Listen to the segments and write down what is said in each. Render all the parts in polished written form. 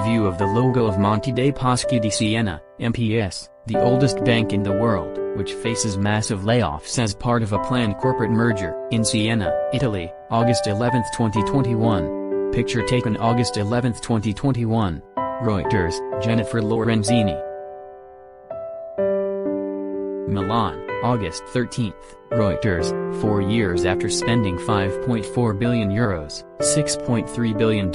view of the logo of Monte dei Paschi di Siena, MPS, the oldest bank in the world, which faces massive layoffs as part of a planned corporate merger, in Siena, Italy, August 11, 2021. Picture taken August 11, 2021. Reuters, Jennifer Lorenzini. Milan, August 13. Reuters, 4 years after spending €5.4 billion, $6.3 billion,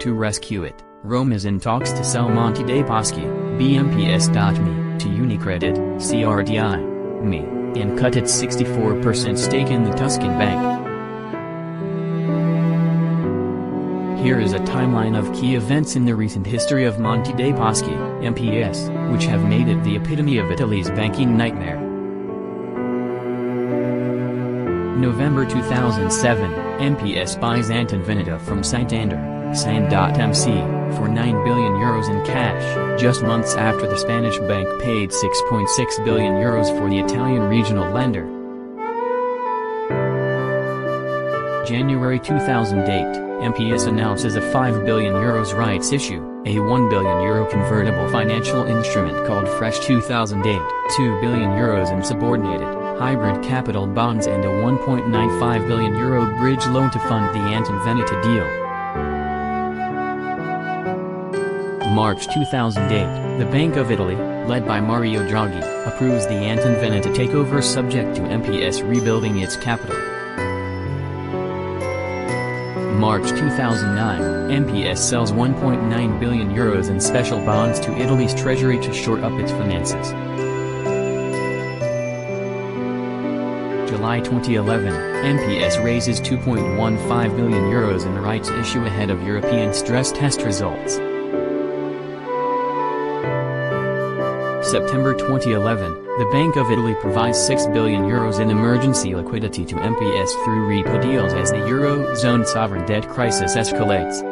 to rescue it, Rome is in talks to sell Monte dei Paschi, BMPS.MI, to UniCredit, CRDI.MI, and cut its 64% stake in the Tuscan bank. Here is a timeline of key events in the recent history of Monte dei Paschi, MPS, which have made it the epitome of Italy's banking nightmare. November 2007, MPS buys Antonveneta from Santander, SAN.MC, for €9 billion in cash, just months after the Spanish bank paid €6.6 billion for the Italian regional lender. January 2008, MPS announces a €5 billion rights issue, a €1 billion convertible financial instrument called Fresh 2008, €2 billion in subordinated, hybrid capital bonds and a €1.95 billion bridge loan to fund the Antonveneta deal. March 2008, the Bank of Italy, led by Mario Draghi, approves the Antonveneta takeover subject to MPS rebuilding its capital. March 2009, MPS sells €1.9 billion in special bonds to Italy's treasury to shore up its finances. July 2011, MPS raises €2.15 billion in rights issue ahead of European stress test results. September 2011, the Bank of Italy provides €6 billion in emergency liquidity to MPS through repo deals as the Eurozone sovereign debt crisis escalates.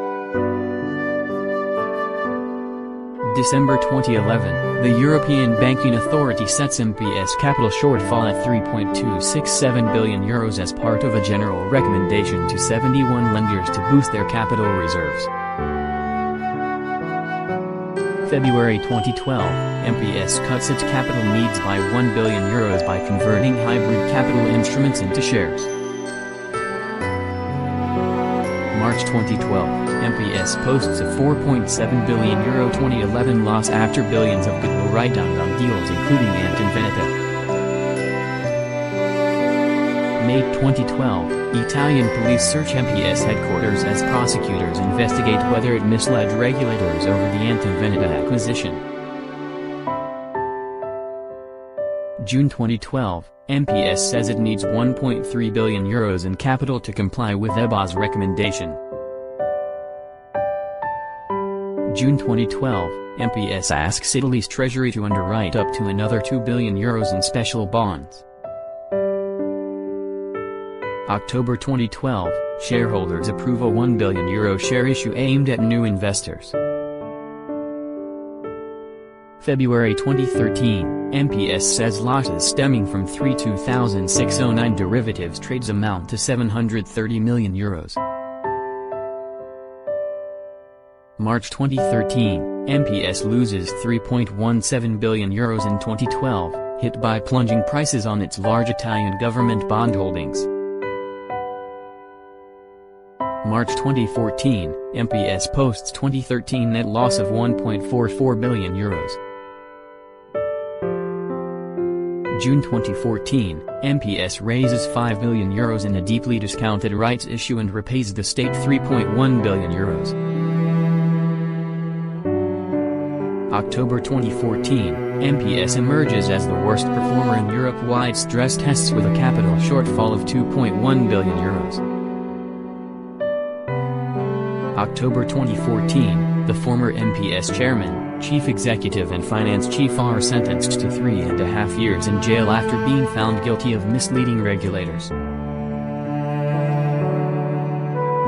December 2011, the European Banking Authority sets MPS capital shortfall at €3.267 billion as part of a general recommendation to 71 lenders to boost their capital reserves. February 2012, MPS cuts its capital needs by €1 billion by converting hybrid capital instruments into shares. March 2012, MPS posts a €4.7 billion 2011 loss after billions of goodwill write-downs on deals including Antonveneta. May 2012, Italian police search MPS headquarters as prosecutors investigate whether it misled regulators over the Antonveneta acquisition. June 2012, MPS says it needs €1.3 billion in capital to comply with EBA's recommendation. June 2012, MPS asks Italy's treasury to underwrite up to another €2 billion in special bonds. October 2012, shareholders approve a €1 billion share issue aimed at new investors. February 2013, MPS says losses stemming from 3/2609 derivatives trades amount to €730 million. March 2013, MPS loses €3.17 billion in 2012, hit by plunging prices on its large Italian government bond holdings. March 2014, MPS posts 2013 net loss of €1.44 billion. June 2014, MPS raises €5 billion in a deeply discounted rights issue and repays the state €3.1 billion. October 2014, MPS emerges as the worst performer in Europe-wide stress tests with a capital shortfall of €2.1 billion. October 2014, the former MPS chairman, chief executive and finance chief are sentenced to 3.5 years in jail after being found guilty of misleading regulators.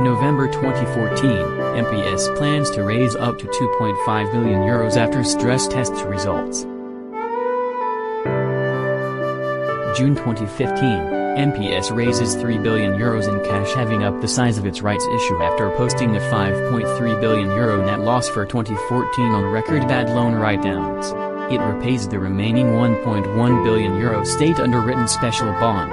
November 2014, MPS plans to raise up to €2.5 billion after stress test results. June 2015, MPS raises €3 billion in cash, having up the size of its rights issue after posting a €5.3 billion net loss for 2014 on record bad loan write-downs. It repays the remaining €1.1 billion state underwritten special bond.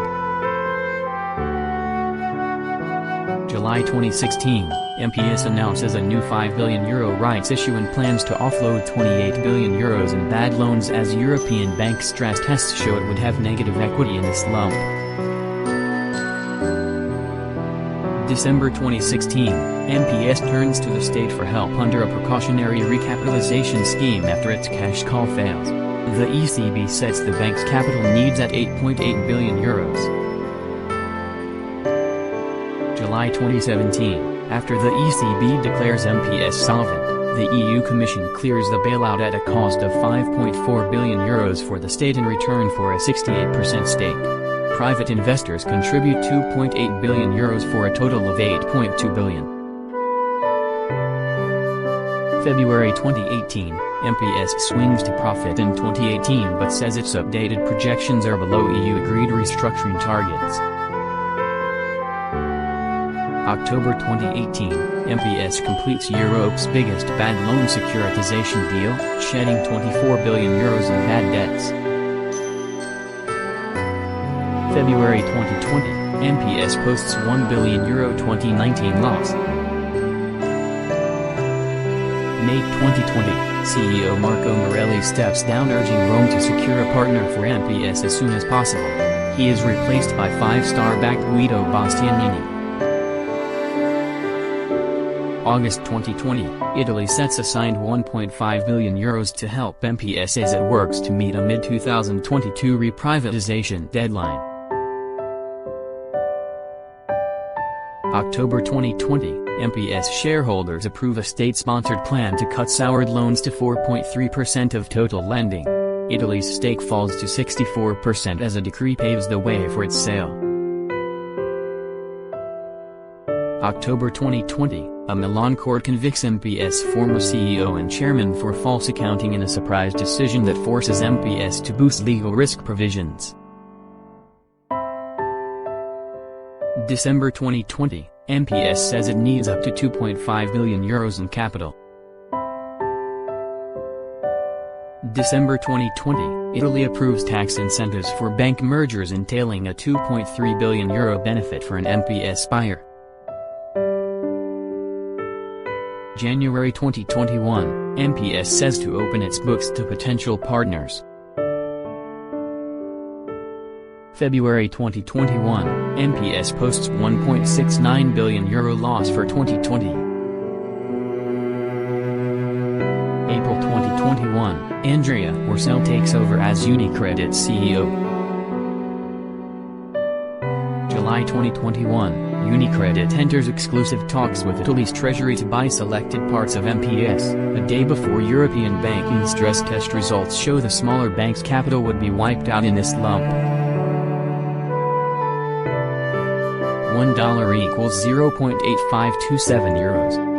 July 2016, MPS announces a new €5 billion rights issue and plans to offload €28 billion in bad loans as European bank stress tests show it would have negative equity in this lump. December 2016, MPS turns to the state for help under a precautionary recapitalization scheme after its cash call fails. The ECB sets the bank's capital needs at €8.8 billion. July 2017, after the ECB declares MPS solvent, the EU Commission clears the bailout at a cost of €5.4 billion for the state in return for a 68% stake. Private investors contribute €2.8 billion for a total of €8.2 billion. February 2018, MPS swings to profit in 2018 but says its updated projections are below EU-agreed restructuring targets. October 2018, MPS completes Europe's biggest bad loan securitization deal, shedding €24 billion in bad debts. February 2020, MPS posts €1 billion 2019 loss. May 2020, CEO Marco Morelli steps down, urging Rome to secure a partner for MPS as soon as possible. He is replaced by five-star backed Guido Bastianini. August 2020, Italy sets aside €1.5 billion to help MPS as it works to meet a mid-2022 reprivatization deadline. October 2020, MPS shareholders approve a state-sponsored plan to cut soured loans to 4.3% of total lending. Italy's stake falls to 64% as a decree paves the way for its sale. October 2020, a Milan court convicts MPS former CEO and chairman for false accounting in a surprise decision that forces MPS to boost legal risk provisions. December 2020, MPS says it needs up to €2.5 billion in capital. December 2020, Italy approves tax incentives for bank mergers entailing a €2.3 billion benefit for an MPS buyer. January 2021, MPS says to open its books to potential partners. February 2021, MPS posts €1.69 billion loss for 2020. April 2021, Andrea Orcel takes over as UniCredit CEO. July 2021, UniCredit enters exclusive talks with Italy's Treasury to buy selected parts of MPS, a day before European banking stress test results show the smaller bank's capital would be wiped out in this lump. $1 equals €0.8527.